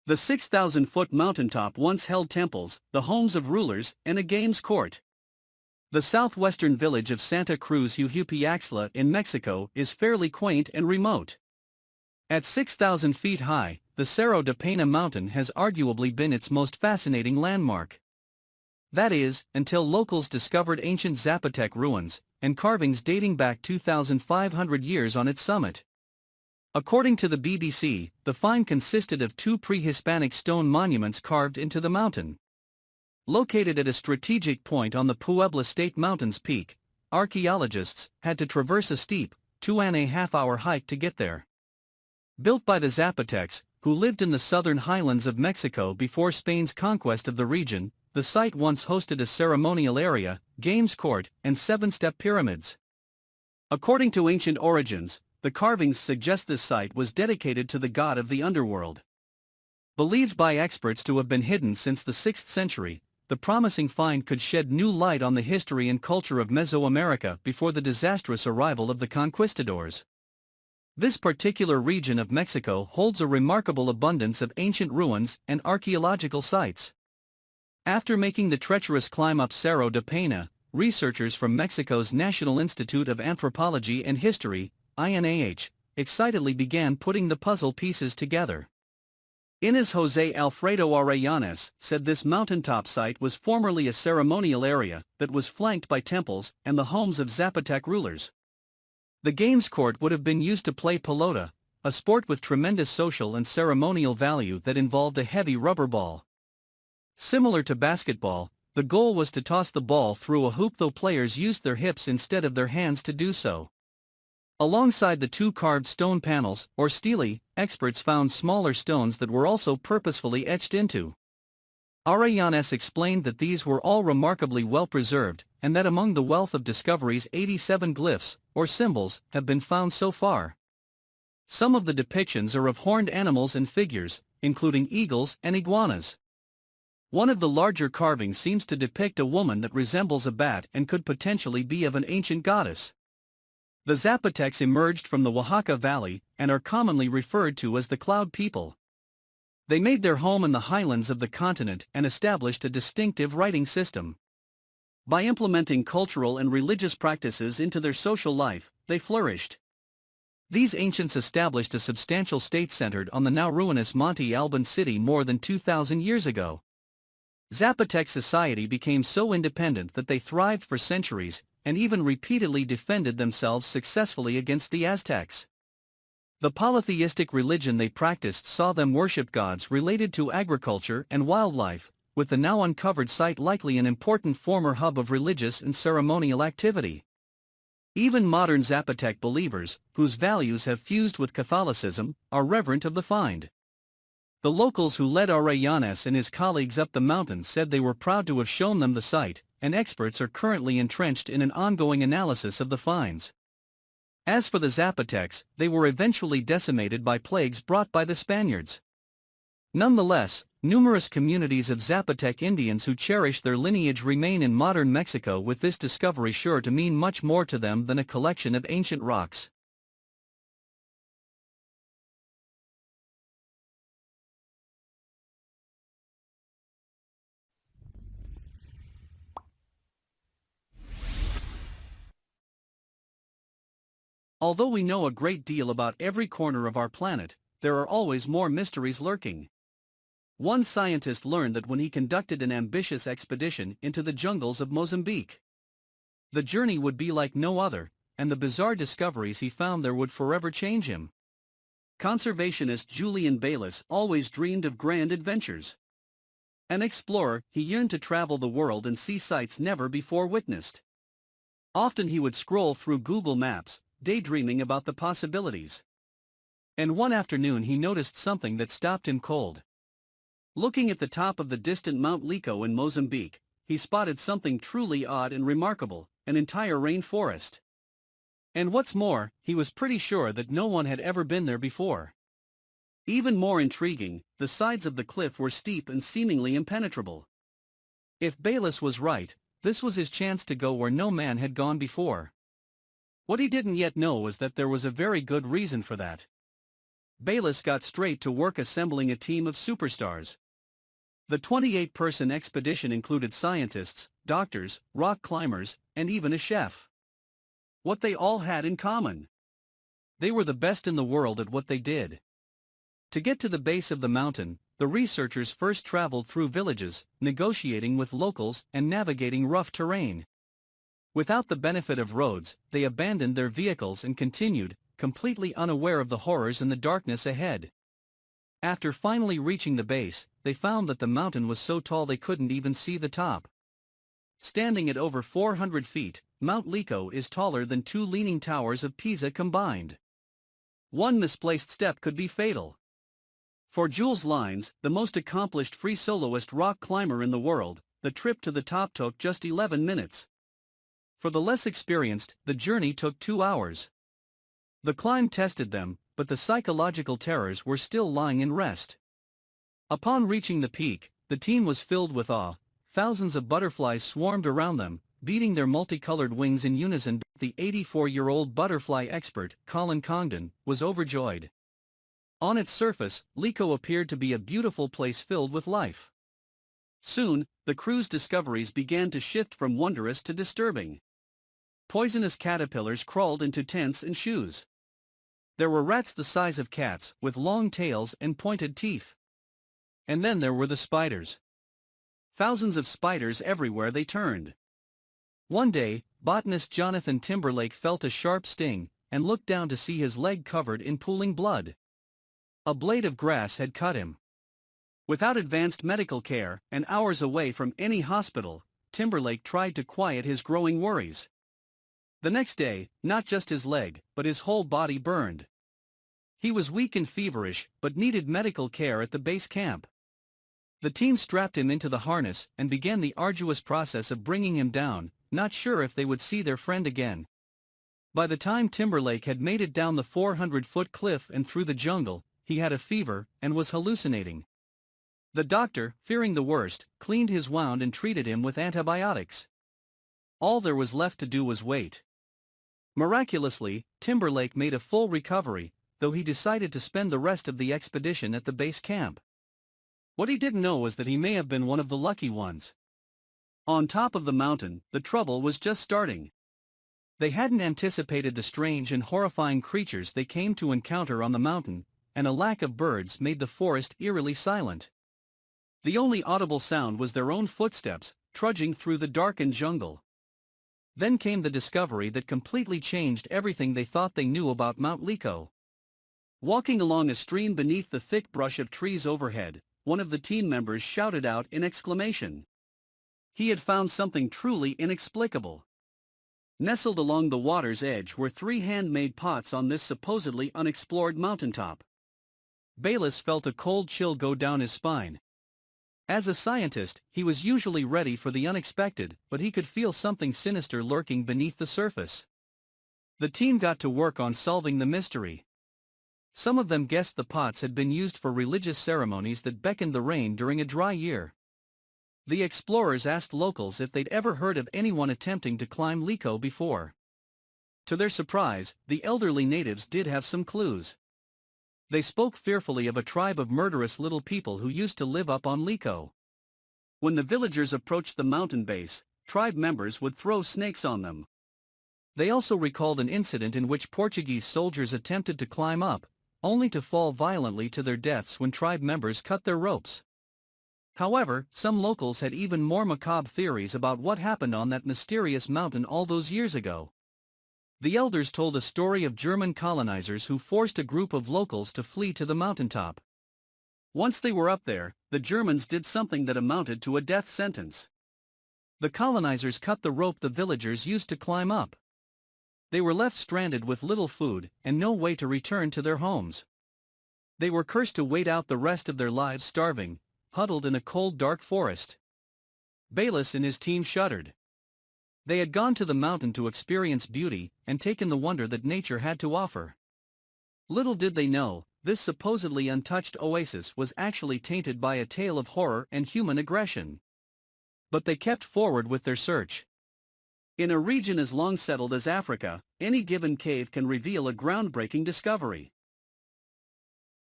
The 6,000-foot mountaintop once held temples, the homes of rulers, and a games court. The southwestern village of Santa Cruz Ujupiaxtla in Mexico is fairly quaint and remote. At 6,000 feet high, the Cerro de Pena mountain has arguably been its most fascinating landmark. That is, until locals discovered ancient Zapotec ruins and carvings dating back 2,500 years on its summit. According to the BBC, the find consisted of two pre-Hispanic stone monuments carved into the mountain. Located at a strategic point on the Puebla State Mountain's peak, archaeologists had to traverse a steep, 2.5-hour hike to get there. Built by the Zapotecs, who lived in the southern highlands of Mexico before Spain's conquest of the region, the site once hosted a ceremonial area, games court, and 7-step pyramids. According to ancient origins, the carvings suggest this site was dedicated to the god of the underworld. Believed by experts to have been hidden since the 6th century, the promising find could shed new light on the history and culture of Mesoamerica before the disastrous arrival of the conquistadors. This particular region of Mexico holds a remarkable abundance of ancient ruins and archaeological sites. After making the treacherous climb up Cerro de Pena, researchers from Mexico's National Institute of Anthropology and History, INAH, excitedly began putting the puzzle pieces together. Inés José Alfredo Arellanes said this mountaintop site was formerly a ceremonial area that was flanked by temples and the homes of Zapotec rulers. The games court would have been used to play pelota, a sport with tremendous social and ceremonial value that involved a heavy rubber ball. Similar to basketball, the goal was to toss the ball through a hoop, though players used their hips instead of their hands to do so. Alongside the two carved stone panels, or stelae, experts found smaller stones that were also purposefully etched into. Arellanes explained that these were all remarkably well preserved, and that among the wealth of discoveries 87 glyphs, or symbols, have been found so far. Some of the depictions are of horned animals and figures, including eagles and iguanas. One of the larger carvings seems to depict a woman that resembles a bat and could potentially be of an ancient goddess. The Zapotecs emerged from the Oaxaca Valley and are commonly referred to as the Cloud People. They made their home in the highlands of the continent and established a distinctive writing system. By implementing cultural and religious practices into their social life, they flourished. These ancients established a substantial state centered on the now ruinous Monte Alban city more than 2,000 years ago. Zapotec society became so independent that they thrived for centuries, and even repeatedly defended themselves successfully against the Aztecs. The polytheistic religion they practiced saw them worship gods related to agriculture and wildlife, with the now uncovered site likely an important former hub of religious and ceremonial activity. Even modern Zapotec believers, whose values have fused with Catholicism, are reverent of the find. The locals who led Arellanes and his colleagues up the mountain said they were proud to have shown them the site, and experts are currently entrenched in an ongoing analysis of the finds. As for the Zapotecs, they were eventually decimated by plagues brought by the Spaniards. Nonetheless, numerous communities of Zapotec Indians who cherish their lineage remain in modern Mexico, with this discovery sure to mean much more to them than a collection of ancient rocks. Although we know a great deal about every corner of our planet, there are always more mysteries lurking. One scientist learned that when he conducted an ambitious expedition into the jungles of Mozambique. The journey would be like no other, and the bizarre discoveries he found there would forever change him. Conservationist Julian Baylis always dreamed of grand adventures. An explorer, he yearned to travel the world and see sights never before witnessed. Often he would scroll through Google Maps, daydreaming about the possibilities. And one afternoon he noticed something that stopped him cold. Looking at the top of the distant Mount Lico in Mozambique, he spotted something truly odd and remarkable, an entire rainforest. And what's more, he was pretty sure that no one had ever been there before. Even more intriguing, the sides of the cliff were steep and seemingly impenetrable. If Baylis was right, this was his chance to go where no man had gone before. What he didn't yet know was that there was a very good reason for that. Bayliss got straight to work assembling a team of superstars. The 28-person expedition included scientists, doctors, rock climbers, and even a chef. What they all had in common: they were the best in the world at what they did. To get to the base of the mountain, the researchers first traveled through villages, negotiating with locals and navigating rough terrain. Without the benefit of roads, they abandoned their vehicles and continued, completely unaware of the horrors and the darkness ahead. After finally reaching the base, they found that the mountain was so tall they couldn't even see the top. Standing at over 400 feet, Mount Lico is taller than two leaning towers of Pisa combined. One misplaced step could be fatal. For Jules Lines, the most accomplished free soloist rock climber in the world, the trip to the top took just 11 minutes. For the less experienced, the journey took 2 hours. The climb tested them, but the psychological terrors were still lying in rest. Upon reaching the peak, the team was filled with awe. Thousands of butterflies swarmed around them, beating their multicolored wings in unison. The 84-year-old butterfly expert, Colin Congdon, was overjoyed. On its surface, Lico appeared to be a beautiful place filled with life. Soon, the crew's discoveries began to shift from wondrous to disturbing. Poisonous caterpillars crawled into tents and shoes. There were rats the size of cats, with long tails and pointed teeth. And then there were the spiders. Thousands of spiders everywhere they turned. One day, botanist Jonathan Timberlake felt a sharp sting, and looked down to see his leg covered in pooling blood. A blade of grass had cut him. Without advanced medical care, and hours away from any hospital, Timberlake tried to quiet his growing worries. The next day, not just his leg, but his whole body burned. He was weak and feverish, but needed medical care at the base camp. The team strapped him into the harness and began the arduous process of bringing him down, not sure if they would see their friend again. By the time Timberlake had made it down the 400-foot cliff and through the jungle, he had a fever and was hallucinating. The doctor, fearing the worst, cleaned his wound and treated him with antibiotics. All there was left to do was wait. Miraculously, Timberlake made a full recovery, though he decided to spend the rest of the expedition at the base camp. What he didn't know was that he may have been one of the lucky ones. On top of the mountain, the trouble was just starting. They hadn't anticipated the strange and horrifying creatures they came to encounter on the mountain, and a lack of birds made the forest eerily silent. The only audible sound was their own footsteps, trudging through the darkened jungle. Then came the discovery that completely changed everything they thought they knew about Mount Lico. Walking along a stream beneath the thick brush of trees overhead, one of the team members shouted out in exclamation. He had found something truly inexplicable. Nestled along the water's edge were 3 handmade pots on this supposedly unexplored mountaintop. Bayliss felt a cold chill go down his spine. As a scientist, he was usually ready for the unexpected, but he could feel something sinister lurking beneath the surface. The team got to work on solving the mystery. Some of them guessed the pots had been used for religious ceremonies that beckoned the rain during a dry year. The explorers asked locals if they'd ever heard of anyone attempting to climb Lico before. To their surprise, the elderly natives did have some clues. They spoke fearfully of a tribe of murderous little people who used to live up on Lico. When the villagers approached the mountain base, tribe members would throw snakes on them. They also recalled an incident in which Portuguese soldiers attempted to climb up, only to fall violently to their deaths when tribe members cut their ropes. However, some locals had even more macabre theories about what happened on that mysterious mountain all those years ago. The elders told a story of German colonizers who forced a group of locals to flee to the mountaintop. Once they were up there, the Germans did something that amounted to a death sentence. The colonizers cut the rope the villagers used to climb up. They were left stranded with little food and no way to return to their homes. They were cursed to wait out the rest of their lives starving, huddled in a cold dark forest. Bayliss and his team shuddered. They had gone to the mountain to experience beauty and taken the wonder that nature had to offer. Little did they know, this supposedly untouched oasis was actually tainted by a tale of horror and human aggression. But they kept forward with their search. In a region as long settled as Africa, any given cave can reveal a groundbreaking discovery.